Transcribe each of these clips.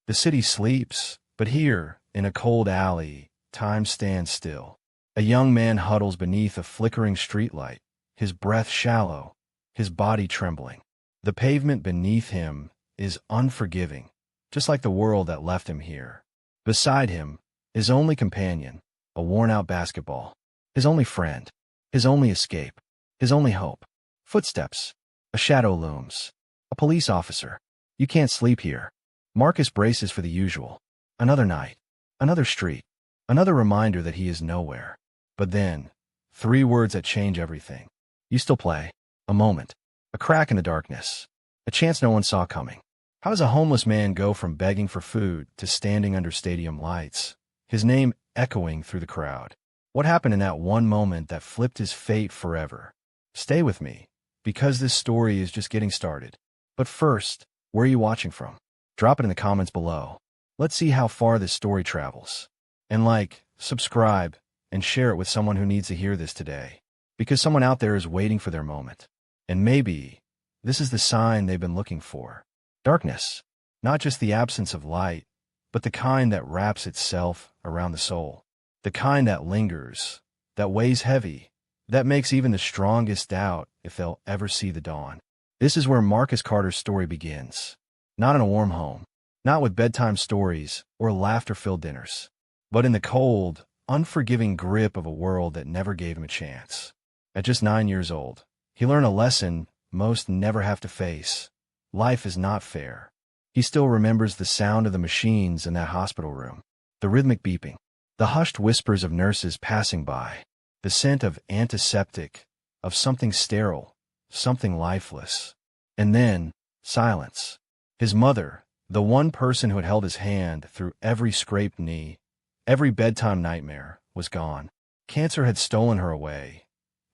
The city sleeps, but here, in a cold alley, time stands still. A young man huddles beneath a flickering streetlight, his breath shallow, his body trembling. The pavement beneath him is unforgiving, just like the world that left him here. Beside him, his only companion, a worn-out basketball. His only friend, his only escape, his only hope. Footsteps. A shadow looms. A police officer. You can't sleep here. Marcus braces for the usual. Another night. Another street. Another reminder that he is nowhere. But then, 3 words that change everything. You still play. A moment. A crack in the darkness. A chance no one saw coming. How does a homeless man go from begging for food to standing under stadium lights, his name echoing through the crowd? What happened in that one moment that flipped his fate forever? Stay with me, because this story is just getting started. But first, where are you watching from? Drop it in the comments below. Let's see how far this story travels. And like, subscribe, and share it with someone who needs to hear this today. Because someone out there is waiting for their moment. And maybe this is the sign they've been looking for. Darkness. Not just the absence of light, but the kind that wraps itself around the soul. The kind that lingers, that weighs heavy, that makes even the strongest doubt if they'll ever see the dawn. This is where Marcus Carter's story begins. Not in a warm home, not with bedtime stories or laughter-filled dinners, but in the cold, unforgiving grip of a world that never gave him a chance. At just 9 years old, he learned a lesson most never have to face. Life is not fair. He still remembers the sound of the machines in that hospital room, the rhythmic beeping, the hushed whispers of nurses passing by, the scent of antiseptic, of something sterile, something lifeless. And then, silence. His mother, the one person who had held his hand through every scraped knee, every bedtime nightmare, was gone. Cancer had stolen her away,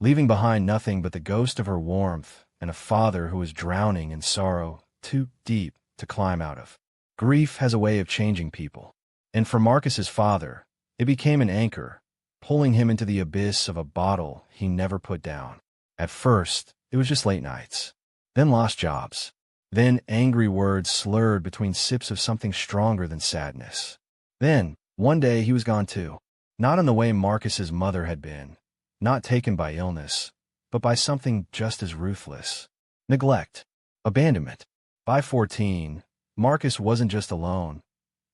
leaving behind nothing but the ghost of her warmth and a father who was drowning in sorrow too deep to climb out of. Grief has a way of changing people. And for Marcus's father, it became an anchor, pulling him into the abyss of a bottle he never put down. At first, it was just late nights. Then lost jobs. Then angry words slurred between sips of something stronger than sadness. Then, one day he was gone too. Not in the way Marcus's mother had been. Not taken by illness, but by something just as ruthless. Neglect. Abandonment. By 14, Marcus wasn't just alone.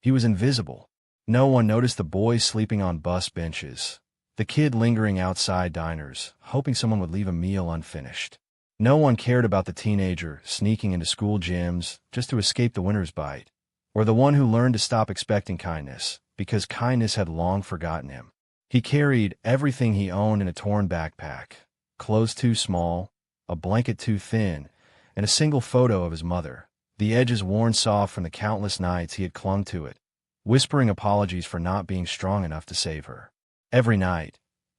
He was invisible. No one noticed the boy sleeping on bus benches, the kid lingering outside diners, hoping someone would leave a meal unfinished. No one cared about the teenager sneaking into school gyms just to escape the winter's bite, or the one who learned to stop expecting kindness because kindness had long forgotten him. He carried everything he owned in a torn backpack, clothes too small, a blanket too thin, and a single photo of his mother, the edges worn soft from the countless nights he had clung to it, whispering apologies for not being strong enough to save her. Every night,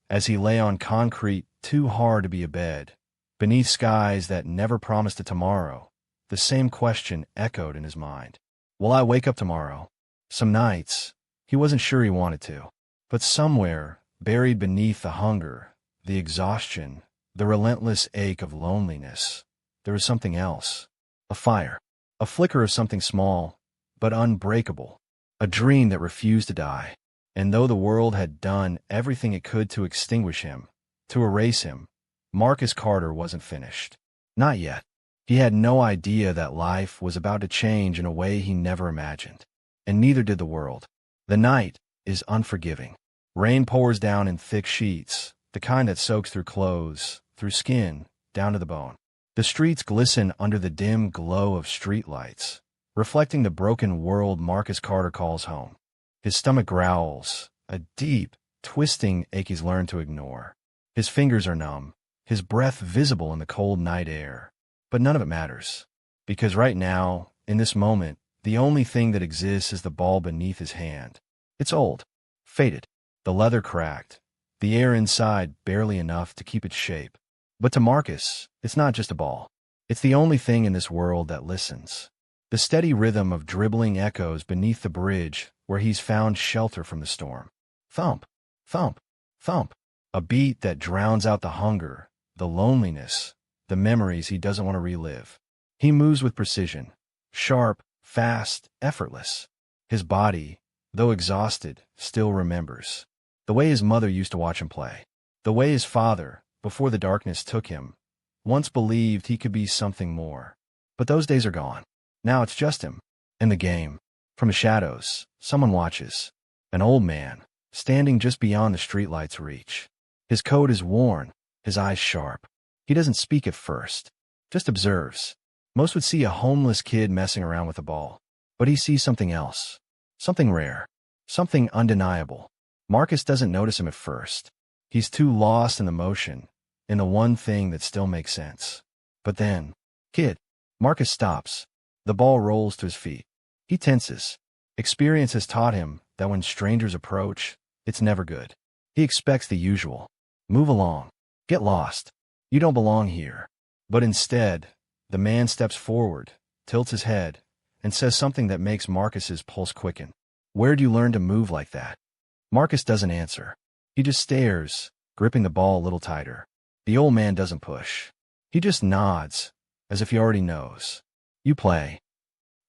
as he lay on concrete too hard to be a bed, beneath skies that never promised a tomorrow, the same question echoed in his mind. Will I wake up tomorrow? Some nights, he wasn't sure he wanted to. But somewhere, buried beneath the hunger, the exhaustion, the relentless ache of loneliness, there was something else. A fire. A flicker of something small, but unbreakable. A dream that refused to die. And though the world had done everything it could to extinguish him, to erase him, Marcus Carter wasn't finished. Not yet. He had no idea that life was about to change in a way he never imagined. And neither did the world. The night is unforgiving. Rain pours down in thick sheets, the kind that soaks through clothes, through skin, down to the bone. The streets glisten under the dim glow of streetlights, reflecting the broken world Marcus Carter calls home. His stomach growls, a deep, twisting ache he's learned to ignore. His fingers are numb, his breath visible in the cold night air. But none of it matters. Because right now, in this moment, the only thing that exists is the ball beneath his hand. It's old, faded, the leather cracked, the air inside barely enough to keep its shape. But to Marcus, it's not just a ball. It's the only thing in this world that listens. The steady rhythm of dribbling echoes beneath the bridge where he's found shelter from the storm. Thump, thump, thump. A beat that drowns out the hunger, the loneliness, the memories he doesn't want to relive. He moves with precision. Sharp, fast, effortless. His body, though exhausted, still remembers. The way his mother used to watch him play. The way his father, before the darkness took him, once believed he could be something more. But those days are gone. Now it's just him. In the game. From the shadows, someone watches. An old man, standing just beyond the streetlight's reach. His coat is worn, his eyes sharp. He doesn't speak at first, just observes. Most would see a homeless kid messing around with a ball. But he sees something else. Something rare. Something undeniable. Marcus doesn't notice him at first. He's too lost in the motion, in the one thing that still makes sense. But then, kid. Marcus stops. The ball rolls to his feet. He tenses. Experience has taught him that when strangers approach, it's never good. He expects the usual. Move along. Get lost. You don't belong here. But instead, the man steps forward, tilts his head, and says something that makes Marcus's pulse quicken. Where'd you learn to move like that? Marcus doesn't answer. He just stares, gripping the ball a little tighter. The old man doesn't push. He just nods, as if he already knows. You play.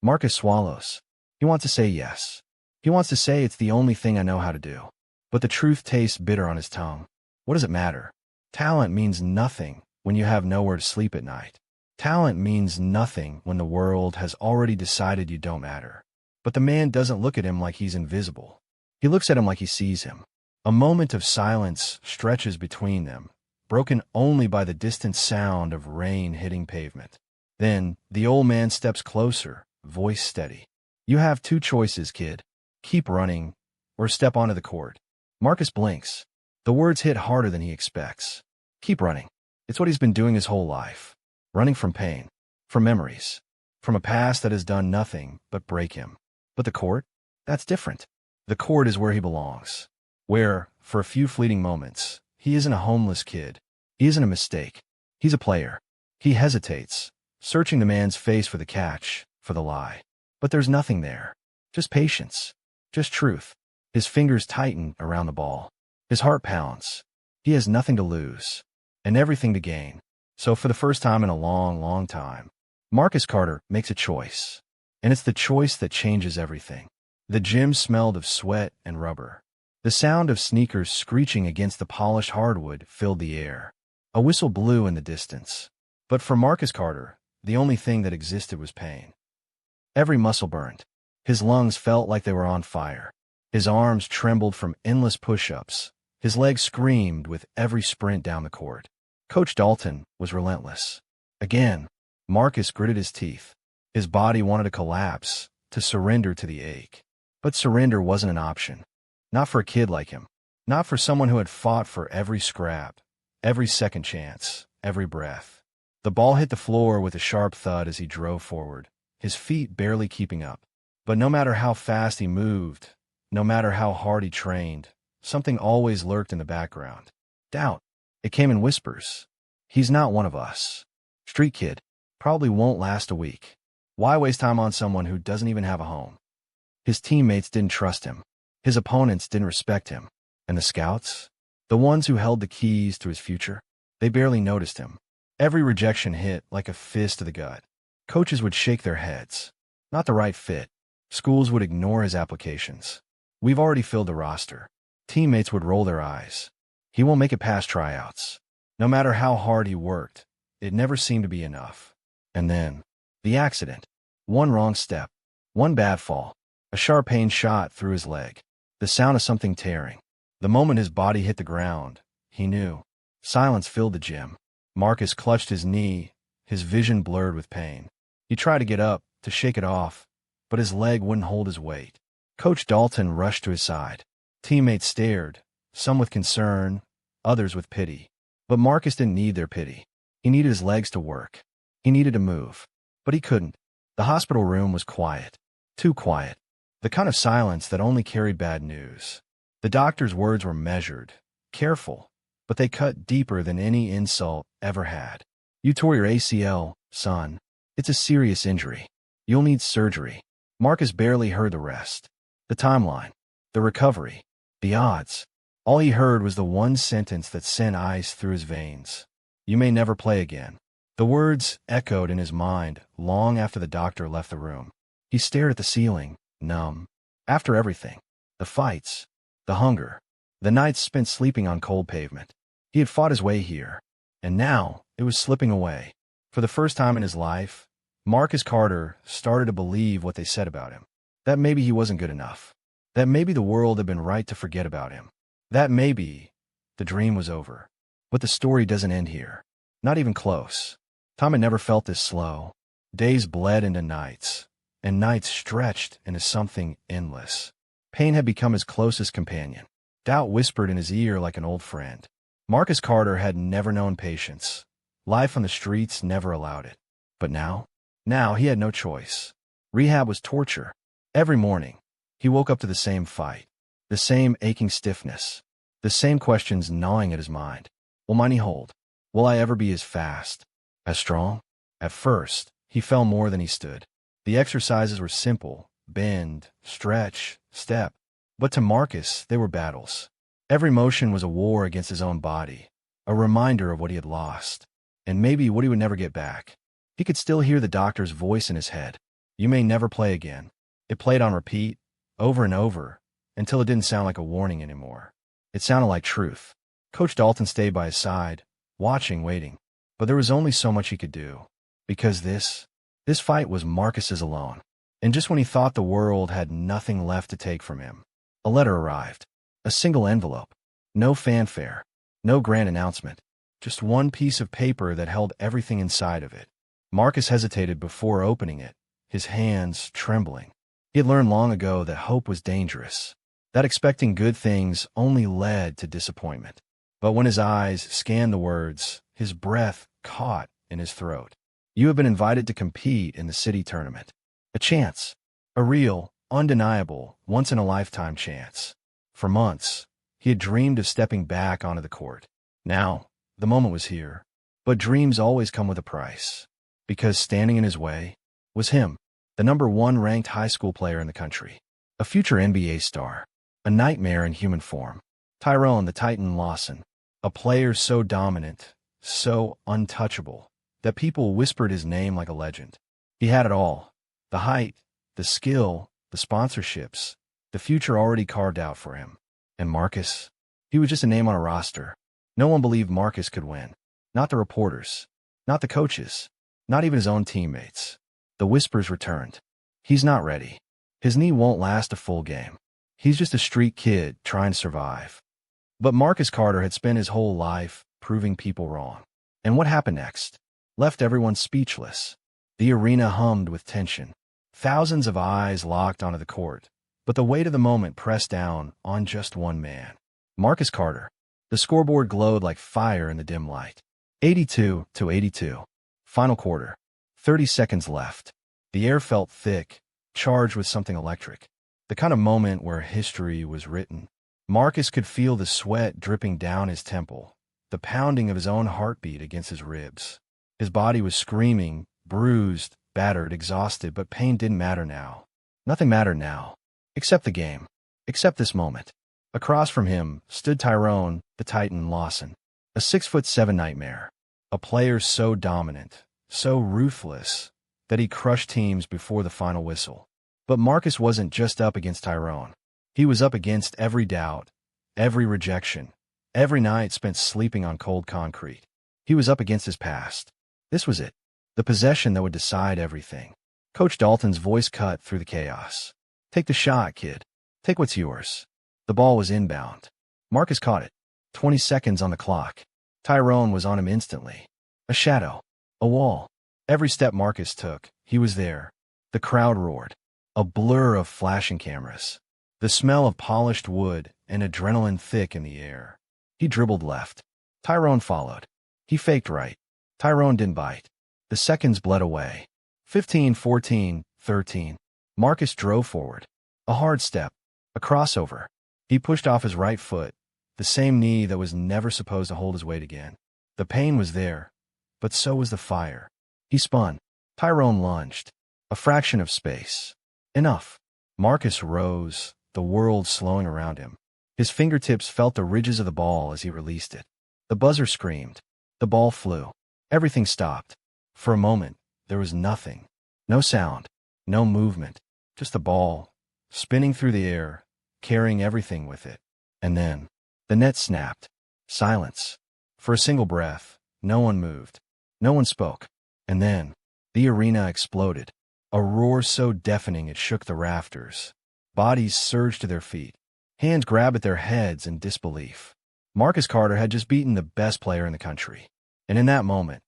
Marcus swallows. He wants to say yes. He wants to say it's the only thing I know how to do. But the truth tastes bitter on his tongue. What does it matter? Talent means nothing when you have nowhere to sleep at night. Talent means nothing when the world has already decided you don't matter. But the man doesn't look at him like he's invisible. He looks at him like he sees him. A moment of silence stretches between them, broken only by the distant sound of rain hitting pavement. Then, the old man steps closer, voice steady. You have two choices, kid. Keep running, or step onto the court. Marcus blinks. The words hit harder than he expects. Keep running. It's what he's been doing his whole life. Running from pain, from memories, from a past that has done nothing but break him. But the court? That's different. The court is where he belongs. Where, for a few fleeting moments, he isn't a homeless kid. He isn't a mistake. He's a player. He hesitates, searching the man's face for the catch, for the lie. But there's nothing there. Just patience. Just truth. His fingers tighten around the ball. His heart pounds. He has nothing to lose, and everything to gain. So for the first time in a long, long time, Marcus Carter makes a choice. And it's the choice that changes everything. The gym smelled of sweat and rubber. The sound of sneakers screeching against the polished hardwood filled the air. A whistle blew in the distance. But for Marcus Carter, the only thing that existed was pain. Every muscle burned. His lungs felt like they were on fire. His arms trembled from endless push-ups. His legs screamed with every sprint down the court. Coach Dalton was relentless. Again, Marcus gritted his teeth. His body wanted to collapse, to surrender to the ache. But surrender wasn't an option. Not for a kid like him. Not for someone who had fought for every scrap, every second chance, every breath. The ball hit the floor with a sharp thud as he drove forward, his feet barely keeping up. But no matter how fast he moved, no matter how hard he trained, something always lurked in the background. Doubt. It came in whispers. He's not one of us. Street kid. Probably won't last a week. Why waste time on someone who doesn't even have a home? His teammates didn't trust him. His opponents didn't respect him. And the scouts? The ones who held the keys to his future? They barely noticed him. Every rejection hit like a fist to the gut. Coaches would shake their heads. Not the right fit. Schools would ignore his applications. We've already filled the roster. Teammates would roll their eyes. He won't make it past tryouts. No matter how hard he worked, it never seemed to be enough. And then, the accident. One wrong step. One bad fall. A sharp pain shot through his leg. The sound of something tearing. The moment his body hit the ground, he knew. Silence filled the gym. Marcus clutched his knee, his vision blurred with pain. He tried to get up, to shake it off, but his leg wouldn't hold his weight. Coach Dalton rushed to his side. Teammates stared, some with concern, others with pity. But Marcus didn't need their pity. He needed his legs to work. He needed to move. But he couldn't. The hospital room was quiet. Too quiet. The kind of silence that only carried bad news. The doctor's words were measured, careful, but they cut deeper than any insult ever had. You tore your ACL, son. It's a serious injury. You'll need surgery. Marcus barely heard the rest. The timeline. The recovery. The odds. All he heard was the one sentence that sent ice through his veins. You may never play again. The words echoed in his mind long after the doctor left the room. He stared at the ceiling, numb. After everything, the fights, the hunger, the nights spent sleeping on cold pavement, he had fought his way here, and now it was slipping away. For the first time in his life, Marcus Carter started to believe what they said about him. That maybe he wasn't good enough. That maybe the world had been right to forget about him. That maybe the dream was over. But the story doesn't end here. Not even close. Tom had never felt this slow. Days bled into nights, and nights stretched into something endless. Pain had become his closest companion. Doubt whispered in his ear like an old friend. Marcus Carter had never known patience. Life on the streets never allowed it. But now he had no choice. Rehab was torture. Every morning, he woke up to the same fight, the same aching stiffness, the same questions gnawing at his mind. Will my knee hold? Will I ever be as fast, as strong? At first, he fell more than he stood. The exercises were simple: bend, stretch, step. But to Marcus, they were battles. Every motion was a war against his own body, a reminder of what he had lost, and maybe what he would never get back. He could still hear the doctor's voice in his head. You may never play again. It played on repeat, over and over, until it didn't sound like a warning anymore. It sounded like truth. Coach Dalton stayed by his side, watching, waiting. But there was only so much he could do. Because this fight was Marcus's alone. And just when he thought the world had nothing left to take from him, a letter arrived. A single envelope. No fanfare. No grand announcement. Just one piece of paper that held everything inside of it. Marcus hesitated before opening it, his hands trembling. He had learned long ago that hope was dangerous, that expecting good things only led to disappointment. But when his eyes scanned the words, his breath caught in his throat. You have been invited to compete in the city tournament. A chance. A real, undeniable, once-in-a-lifetime chance. For months, he had dreamed of stepping back onto the court. Now, the moment was here. But dreams always come with a price. Because standing in his way was him, the #1 ranked high school player in the country, a future NBA star, a nightmare in human form, Tyrone the Titan Lawson, a player so dominant, so untouchable, that people whispered his name like a legend. He had it all: the height, the skill, the sponsorships, the future already carved out for him. And Marcus? He was just a name on a roster. No one believed Marcus could win. Not the reporters, not the coaches, not even his own teammates. The whispers returned. He's not ready. His knee won't last a full game. He's just a street kid trying to survive. But Marcus Carter had spent his whole life proving people wrong. And what happened next left everyone speechless. The arena hummed with tension. Thousands of eyes locked onto the court. But the weight of the moment pressed down on just one man. Marcus Carter. The scoreboard glowed like fire in the dim light. 82-82. Final quarter. 30 seconds left. The air felt thick, charged with something electric. The kind of moment where history was written. Marcus could feel the sweat dripping down his temple, the pounding of his own heartbeat against his ribs. His body was screaming, bruised, battered, exhausted, but pain didn't matter now. Nothing mattered now. Except the game. Except this moment. Across from him stood Tyrone, the Titan Lawson, a 6'7" nightmare. A player so dominant, so ruthless, that he crushed teams before the final whistle. But Marcus wasn't just up against Tyrone. He was up against every doubt, every rejection, every night spent sleeping on cold concrete. He was up against his past. This was it. The possession that would decide everything. Coach Dalton's voice cut through the chaos. Take the shot, kid. Take what's yours. The ball was inbound. Marcus caught it. 20 seconds on the clock. Tyrone was on him instantly. A shadow. A wall. Every step Marcus took, he was there. The crowd roared. A blur of flashing cameras. The smell of polished wood and adrenaline thick in the air. He dribbled left. Tyrone followed. He faked right. Tyrone didn't bite. The seconds bled away. 15, 14, 13. Marcus drove forward. A hard step. A crossover. He pushed off his right foot, the same knee that was never supposed to hold his weight again. The pain was there, but so was the fire. He spun. Tyrone lunged. A fraction of space. Enough. Marcus rose, the world slowing around him. His fingertips felt the ridges of the ball as he released it. The buzzer screamed. The ball flew. Everything stopped. For a moment, there was nothing. No sound. No movement. Just the ball. spinning through the air, carrying everything with it. And then, the net snapped. Silence. For a single breath, no one moved. No one spoke. And then, the arena exploded. A roar so deafening it shook the rafters. Bodies surged to their feet. Hands grabbed at their heads in disbelief. Marcus Carter had just beaten the best player in the country. And in that moment,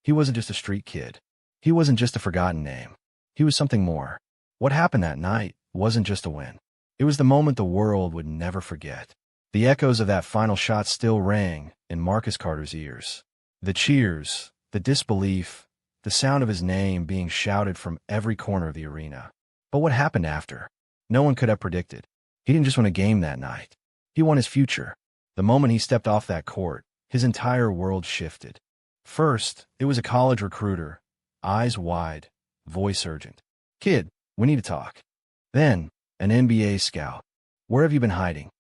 he wasn't just a street kid. He wasn't just a forgotten name. He was something more. What happened that night wasn't just a win. It was the moment the world would never forget. The echoes of that final shot still rang in Marcus Carter's ears. The cheers, the disbelief, the sound of his name being shouted from every corner of the arena. But what happened after? No one could have predicted. He didn't just win a game that night. He won his future. The moment he stepped off that court, his entire world shifted. First, it was a college recruiter, eyes wide, voice urgent. "Kid, we need to talk." Then, an NBA scout. "Where have you been hiding?"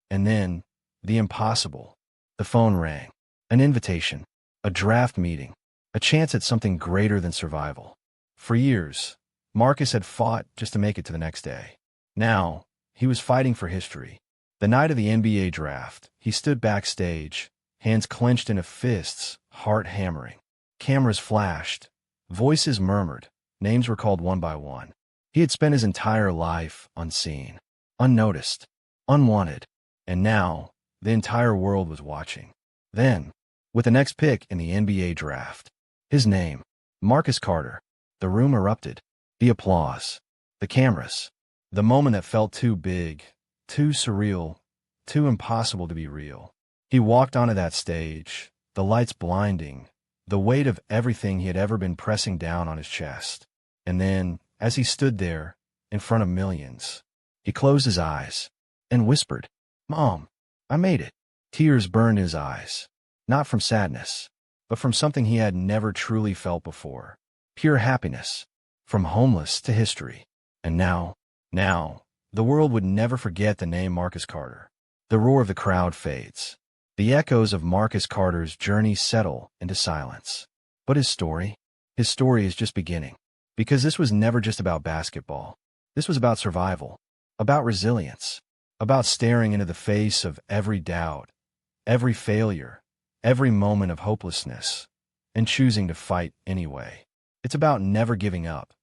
And then, the impossible. The phone rang. An invitation. A draft meeting. A chance at something greater than survival. For years, Marcus had fought just to make it to the next day. Now, he was fighting for history. The night of the NBA draft, he stood backstage, hands clenched into fists, heart hammering. Cameras flashed. Voices murmured. Names were called one by one. He had spent his entire life unseen, unnoticed, unwanted. And now, the entire world was watching. Then, with the next pick in the NBA draft, his name, Marcus Carter, the room erupted. The applause, the cameras, the moment that felt too big, too surreal, too impossible to be real. He walked onto that stage, the lights blinding, the weight of everything he had ever been pressing down on his chest. And then, as he stood there, in front of millions, he closed his eyes and whispered, "Mom, I made it." Tears burned his eyes, not from sadness, but from something he had never truly felt before. Pure happiness, from homeless to history. And now, the world would never forget the name Marcus Carter. The roar of the crowd fades. The echoes of Marcus Carter's journey settle into silence. But his story is just beginning. Because this was never just about basketball. This was about survival, about resilience, about staring into the face of every doubt, every failure, every moment of hopelessness, and choosing to fight anyway. It's about never giving up,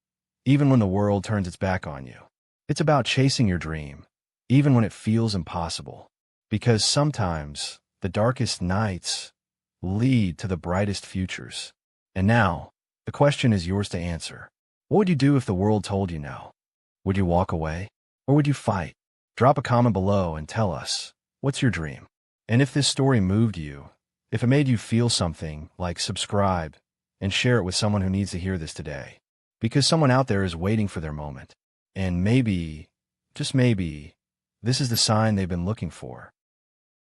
even when the world turns its back on you. It's about chasing your dream, even when it feels impossible. Because sometimes the darkest nights lead to the brightest futures. And now, the question is yours to answer. What would you do if the world told you no? Would you walk away? Or would you fight? Drop a comment below and tell us, what's your dream? And if this story moved you, if it made you feel something, like subscribe and share it with someone who needs to hear this today. Because someone out there is waiting for their moment. And maybe, just maybe, this is the sign they've been looking for.